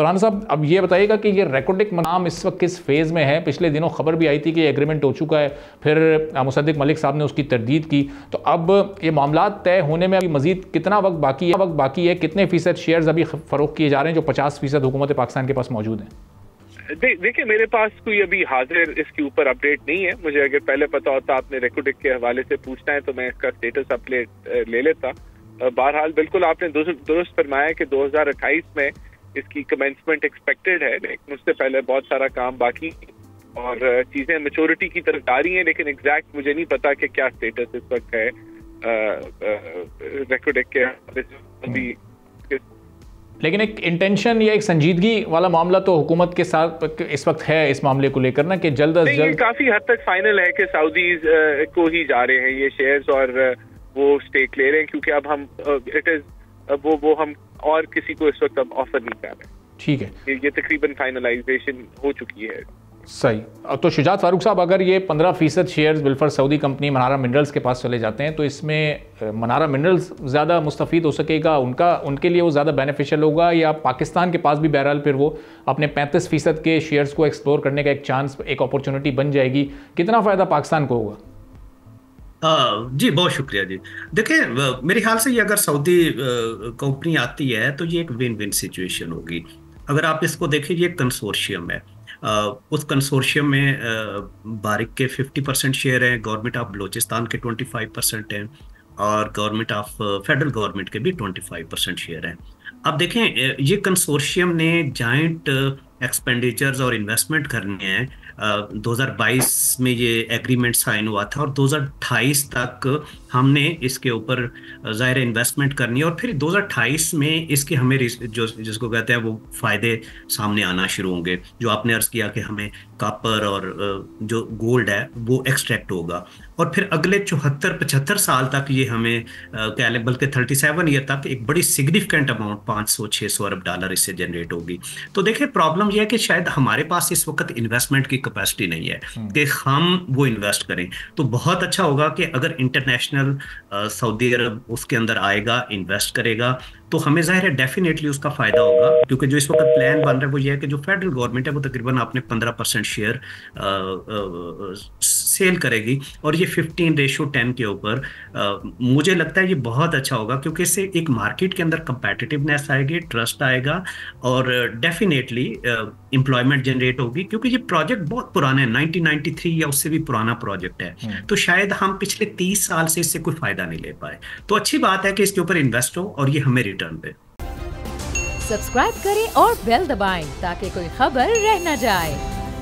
राना साहब, अब ये बताइएगा कि ये रेकोडेक नाम इस वक्त किस फेज़ में है? पिछले दिनों खबर भी आई थी कि ये एग्रीमेंट हो चुका है, फिर मुसद्दिक मलिक साहब ने उसकी तरदीद की, तो अब ये मामला तय होने में अभी मजीद कितना वक्त बाकी है? कितने फ़ीसद शेयर्स अभी फ़रोख्त किए जा रहे हैं जो 50% हुकूमत पाकिस्तान के पास मौजूद हैं? देखिए, मेरे पास कोई अभी हाजिर इसके ऊपर अपडेट नहीं है। मुझे अगर पहले पता होता, आपने रेकोडेक के हवाले से पूछना है, तो मैं इसका स्टेटस अपडेट ले लेता। बहरहाल बिल्कुल आपने दुरुस्त फरमाया कि 2028 में इसकी कमेंसमेंट एक्सपेक्टेड है, लेकिन उससे पहले बहुत सारा काम बाकी और चीजें मैच्योरिटी की तरफ आ रही हैं, लेकिन एग्जैक्ट मुझे नहीं पता कि क्या स्टेटस इस वक्त है रेकोडेक के अभी। लेकिन एक इंटेंशन या एक संजीदगी वाला मामला तो हुकूमत के साथ इस वक्त है इस मामले को लेकर ना, कि जल्द अज जल्द काफी हद तक फाइनल है कि सऊदीज को ही जा रहे हैं ये शेयर्स और वो स्टेक ले रहे हैं, क्योंकि अब हम वो हम और किसी को इस वक्त अब ऑफर नहीं कर रहे। ठीक है, ये तकरीबन फाइनलाइजेशन हो चुकी है। सही। अब तो शुजात फारूक साहब, अगर ये 15% शेयर्स बिलफर सऊदी कंपनी मनारा मिनरल्स के पास चले जाते हैं, तो इसमें मनारा मिनरल्स ज़्यादा मुस्तफ़ीद हो सकेगा, उनके लिए वो ज़्यादा बेनिफिशियल होगा, या पाकिस्तान के पास भी बहरहाल फिर वो अपने 35% के शेयर्स को एक्सप्लोर करने का एक चांस, एक अपॉर्चुनिटी बन जाएगी? कितना फ़ायदा पाकिस्तान को होगा? जी बहुत शुक्रिया जी। देखिए, मेरे ख्याल से ये अगर सऊदी कंपनी आती है तो ये एक विन विन सिचुएशन होगी। अगर आप इसको देखें, ये कंसोर्शियम है। उस कंसोर्शियम में बारिक के 50% शेयर हैं, गवर्नमेंट ऑफ बलूचिस्तान के 25% हैं और गवर्नमेंट ऑफ फेडरल गवर्नमेंट के भी 25% शेयर हैं। अब देखें, ये कंसोर्शियम ने जॉइंट एक्सपेंडिचर्स और इन्वेस्टमेंट करने हैं। 2022 में ये एग्रीमेंट साइन हुआ था और 2028 तक हमने इसके ऊपर ज़ाहिर इन्वेस्टमेंट करनी है और फिर 2028 में इसके हमें जिसको कहते हैं वो फ़ायदे सामने आना शुरू होंगे। जो आपने अर्ज़ किया कि हमें कॉपर और जो गोल्ड है वो एक्सट्रैक्ट होगा और फिर अगले 74-75 साल तक ये हमें क्या लें, बल्कि 37 ईयर तक एक बड़ी सिग्निफिकेंट अमाउंट 500-600 अरब डॉलर इससे जनरेट होगी। तो देखिए, प्रॉब्लम यह है कि शायद हमारे पास इस वक्त इन्वेस्टमेंट की कैपेसिटी नहीं है कि हम वो इन्वेस्ट करें। तो बहुत अच्छा होगा कि अगर इंटरनेशनल सऊदी अरब उसके अंदर आएगा, इन्वेस्ट करेगा, तो हमें ज़ाहिर है डेफिनेटली उसका फ़ायदा होगा, क्योंकि जो इस वक्त प्लान बन रहा है वो ये है कि जो फेडरल गवर्नमेंट है वो तकरीबन आपने 15% शेयर सेल करेगी और ये 15:10 के ऊपर मुझे लगता है ये बहुत अच्छा होगा, क्योंकि इससे एक मार्केट के अंदर कंपेटिटिवनेस आएगी, ट्रस्ट आएगा और डेफिनेटली एम्प्लॉयमेंट जनरेट होगी, क्योंकि ये प्रोजेक्ट बहुत पुराना है, 1993 या उससे भी पुराना प्रोजेक्ट है। तो शायद हम पिछले 30 साल से इससे कोई फायदा नहीं ले पाए। तो अच्छी बात है कि इसके ऊपर इन्वेस्ट हो और ये हमें रिटर्न दे। सब्सक्राइब करें और बेल दबाएं ताकि कोई खबर रह न जाए।